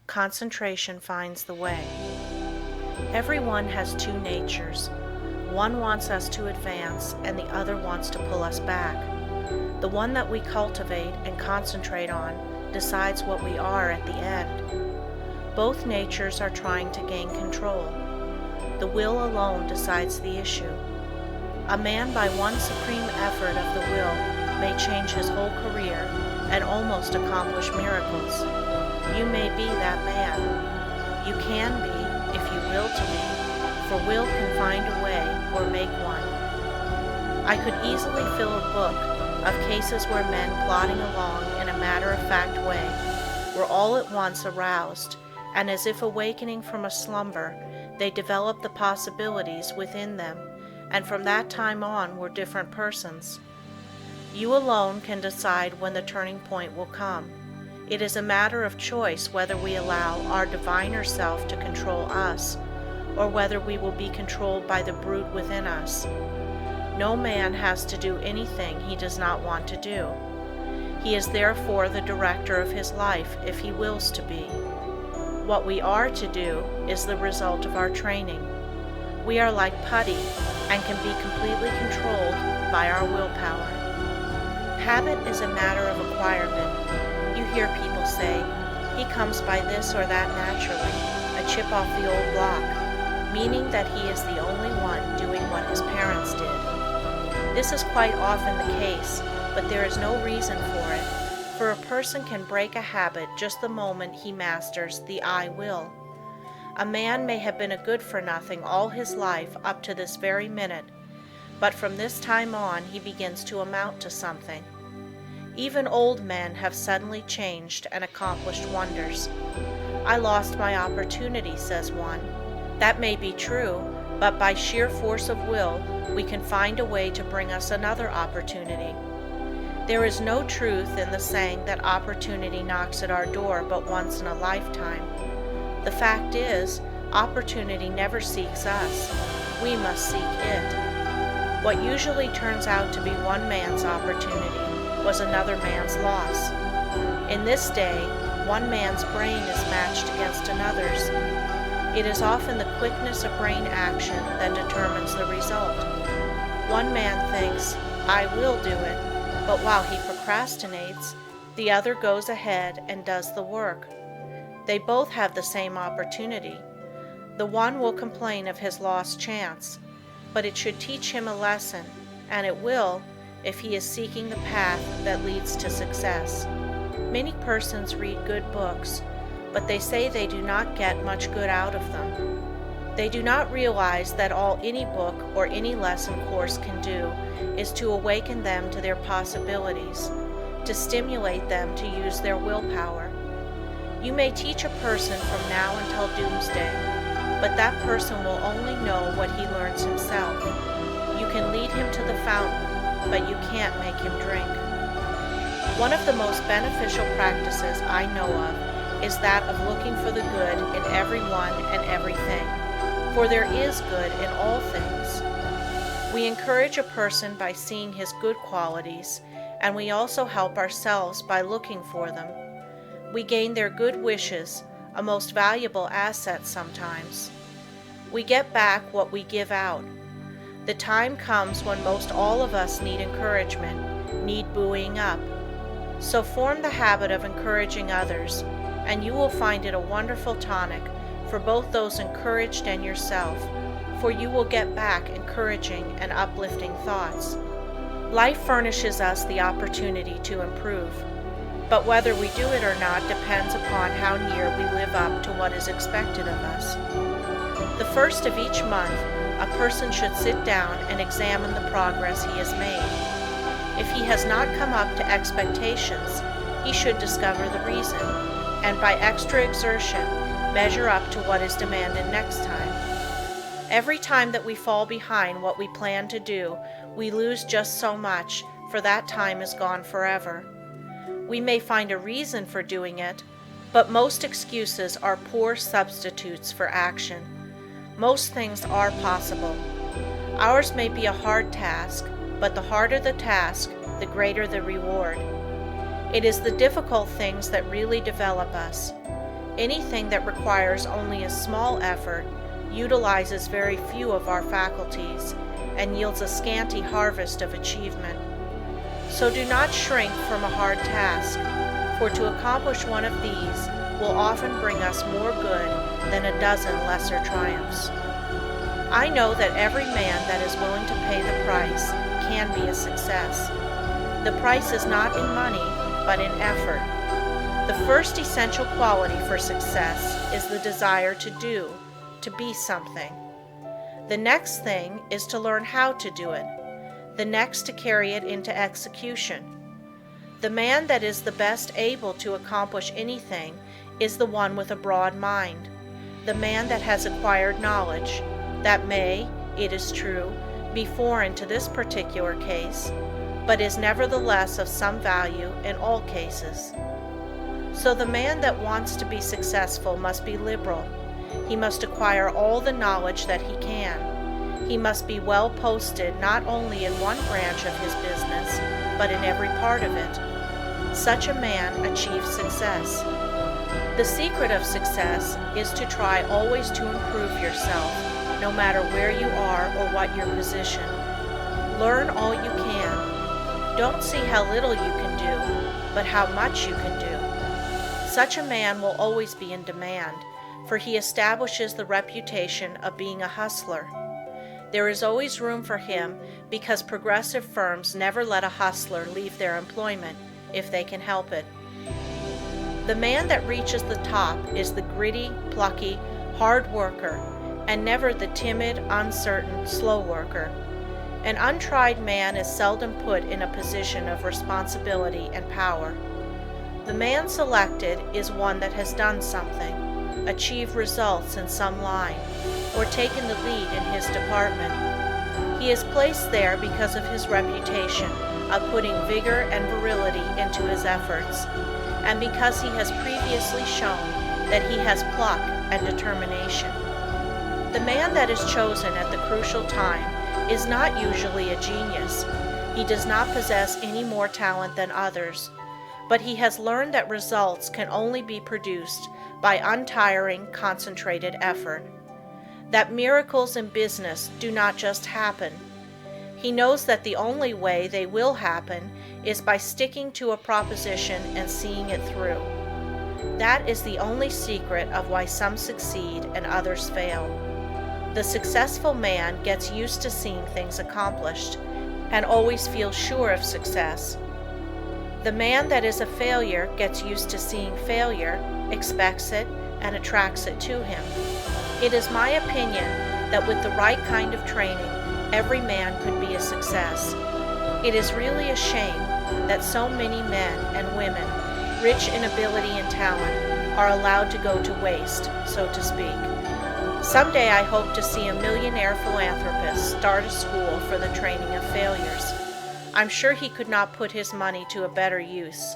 concentration finds the way. Everyone has two natures. One wants us to advance, and the other wants to pull us back. The one that we cultivate and concentrate on decides what we are at the end. Both natures are trying to gain control. The will alone decides the issue. A man by one supreme effort of the will may change his whole career and almost accomplish miracles. You may be that man. You can be, if you will to be, for will can find a way or make one. I could easily fill a book of cases where men plodding along in a matter-of-fact way were all at once aroused, and as if awakening from a slumber, they developed the possibilities within them, and from that time on were different persons. You alone can decide when the turning point will come. It is a matter of choice whether we allow our diviner self to control us, or whether we will be controlled by the brute within us. No man has to do anything he does not want to do. He is therefore the director of his life if he wills to be. What we are to do is the result of our training. We are like putty and can be completely controlled by our willpower. Habit is a matter of acquirement. You hear people say, he comes by this or that naturally, a chip off the old block, meaning that he is the only one doing what his parents did. This is quite often the case, but there is no reason for it, for a person can break a habit just the moment he masters the I will. A man may have been a good-for-nothing all his life up to this very minute, but from this time on he begins to amount to something. Even old men have suddenly changed and accomplished wonders. I lost my opportunity, says one. That may be true, but by sheer force of will, we can find a way to bring us another opportunity. There is no truth in the saying that opportunity knocks at our door but once in a lifetime. The fact is, opportunity never seeks us. We must seek it. What usually turns out to be one man's opportunity was another man's loss. In this day, one man's brain is matched against another's. It is often the quickness of brain action that determines the result. One man thinks, I will do it, but while he procrastinates, the other goes ahead and does the work. They both have the same opportunity. The one will complain of his lost chance, but it should teach him a lesson, and it will, if he is seeking the path that leads to success. Many persons read good books, but they say they do not get much good out of them. They do not realize that all any book or any lesson course can do is to awaken them to their possibilities, to stimulate them to use their willpower. You may teach a person from now until doomsday, but that person will only know what he learns himself. You can lead him to the fountain, but you can't make him drink. One of the most beneficial practices I know of is that of looking for the good in everyone and everything, for there is good in all things. We encourage a person by seeing his good qualities, and we also help ourselves by looking for them. We gain their good wishes, a most valuable asset sometimes. We get back what we give out. The time comes when most all of us need encouragement, need buoying up. So form the habit of encouraging others, and you will find it a wonderful tonic for both those encouraged and yourself, for you will get back encouraging and uplifting thoughts. Life furnishes us the opportunity to improve, but whether we do it or not depends upon how near we live up to what is expected of us. The first of each month, a person should sit down and examine the progress he has made. If he has not come up to expectations, he should discover the reason, and by extra exertion, measure up to what is demanded next time. Every time that we fall behind what we plan to do, we lose just so much, for that time is gone forever. We may find a reason for doing it, but most excuses are poor substitutes for action. Most things are possible. Ours may be a hard task, but the harder the task, the greater the reward. It is the difficult things that really develop us. Anything that requires only a small effort utilizes very few of our faculties and yields a scanty harvest of achievement. So do not shrink from a hard task, for to accomplish one of these will often bring us more good than a dozen lesser triumphs. I know that every man that is willing to pay the price can be a success. The price is not in money, but in effort. The first essential quality for success is the desire to do, to be something. The next thing is to learn how to do it. The next to carry it into execution. The man that is the best able to accomplish anything is the one with a broad mind, the man that has acquired knowledge, that may, it is true, be foreign to this particular case, but is nevertheless of some value in all cases. So the man that wants to be successful must be liberal. He must acquire all the knowledge that he can. He must be well posted not only in one branch of his business, but in every part of it. Such a man achieves success. The secret of success is to try always to improve yourself, no matter where you are or what your position. Learn all you can. Don't see how little you can do, but how much you can do. Such a man will always be in demand, for he establishes the reputation of being a hustler. There is always room for him because progressive firms never let a hustler leave their employment if they can help it. The man that reaches the top is the gritty, plucky, hard worker, and never the timid, uncertain, slow worker. An untried man is seldom put in a position of responsibility and power. The man selected is one that has done something, achieved results in some line, or taken the lead in his department. He is placed there because of his reputation of putting vigor and virility into his efforts, and because he has previously shown that he has pluck and determination. The man that is chosen at the crucial time is not usually a genius. He does not possess any more talent than others, but he has learned that results can only be produced by untiring, concentrated effort. That miracles in business do not just happen. He knows that the only way they will happen is by sticking to a proposition and seeing it through. That is the only secret of why some succeed and others fail. The successful man gets used to seeing things accomplished and always feels sure of success. The man that is a failure gets used to seeing failure, expects it, and attracts it to him. It is my opinion that with the right kind of training, every man could be a success. It is really a shame that so many men and women, rich in ability and talent, are allowed to go to waste, so to speak. Someday I hope to see a millionaire philanthropist start a school for the training of failures. I'm sure he could not put his money to a better use.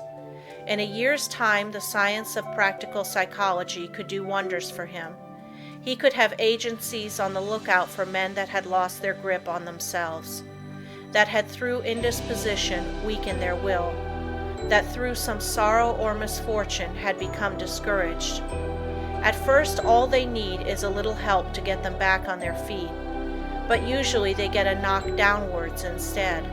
In a year's time, the science of practical psychology could do wonders for him. He could have agencies on the lookout for men that had lost their grip on themselves, that had through indisposition weakened their will, that through some sorrow or misfortune had become discouraged. At first, all they need is a little help to get them back on their feet, but usually they get a knock downwards instead.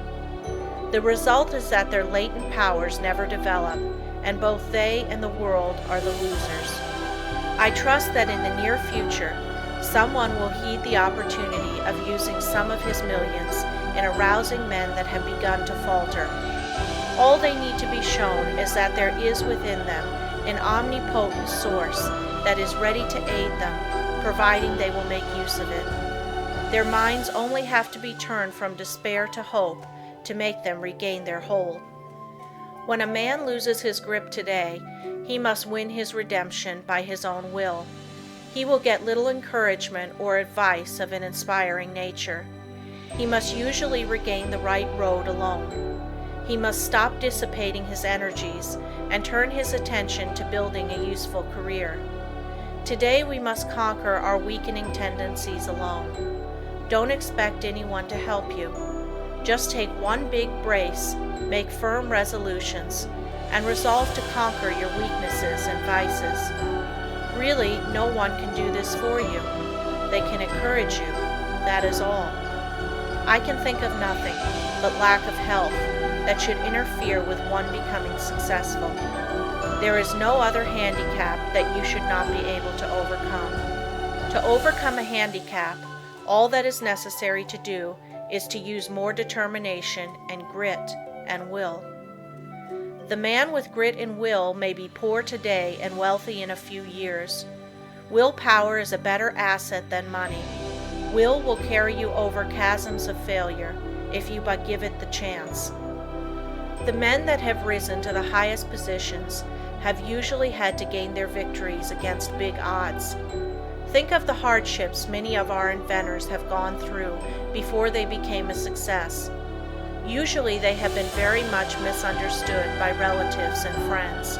The result is that their latent powers never develop, and both they and the world are the losers. I trust that in the near future, someone will heed the opportunity of using some of his millions in arousing men that have begun to falter. All they need to be shown is that there is within them an omnipotent source that is ready to aid them, providing they will make use of it. Their minds only have to be turned from despair to hope to make them regain their hold. When a man loses his grip today, he must win his redemption by his own will. He will get little encouragement or advice of an inspiring nature. He must usually regain the right road alone. He must stop dissipating his energies and turn his attention to building a useful career. Today we must conquer our weakening tendencies alone. Don't expect anyone to help you. Just take one big brace, make firm resolutions, and resolve to conquer your weaknesses and vices. Really, no one can do this for you. They can encourage you, that is all. I can think of nothing but lack of health that should interfere with one becoming successful. There is no other handicap that you should not be able to overcome. To overcome a handicap, all that is necessary to do is to use more determination and grit and will. The man with grit and will may be poor today and wealthy in a few years. Willpower is a better asset than money. Will carry you over chasms of failure if you but give it the chance. The men that have risen to the highest positions have usually had to gain their victories against big odds. Think of the hardships many of our inventors have gone through before they became a success. Usually they have been very much misunderstood by relatives and friends.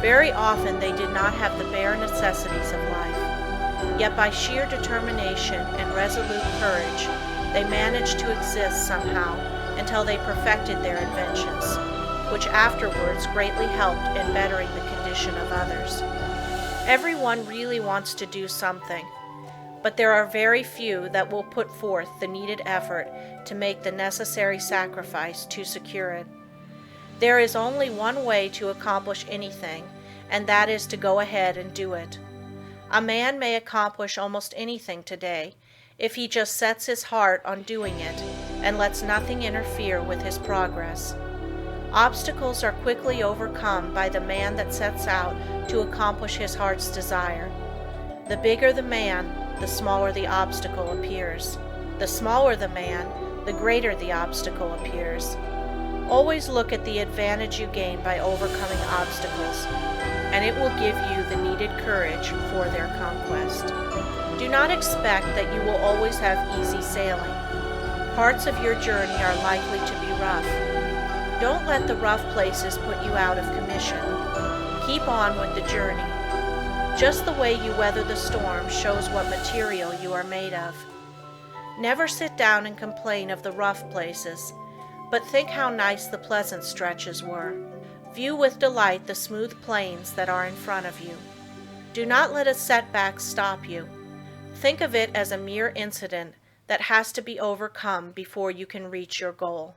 Very often they did not have the bare necessities of life. Yet by sheer determination and resolute courage, they managed to exist somehow until they perfected their inventions, which afterwards greatly helped in bettering the condition of others. Everyone really wants to do something, but there are very few that will put forth the needed effort to make the necessary sacrifice to secure it. There is only one way to accomplish anything, and that is to go ahead and do it. A man may accomplish almost anything today if he just sets his heart on doing it and lets nothing interfere with his progress. Obstacles are quickly overcome by the man that sets out to accomplish his heart's desire. The bigger the man, the smaller the obstacle appears. The smaller the man, the greater the obstacle appears. Always look at the advantage you gain by overcoming obstacles, and it will give you the needed courage for their conquest. Do not expect that you will always have easy sailing. Parts of your journey are likely to be rough. Don't let the rough places put you out of commission. Keep on with the journey. Just the way you weather the storm shows what material you are made of. Never sit down and complain of the rough places, but think how nice the pleasant stretches were. View with delight the smooth plains that are in front of you. Do not let a setback stop you. Think of it as a mere incident that has to be overcome before you can reach your goal.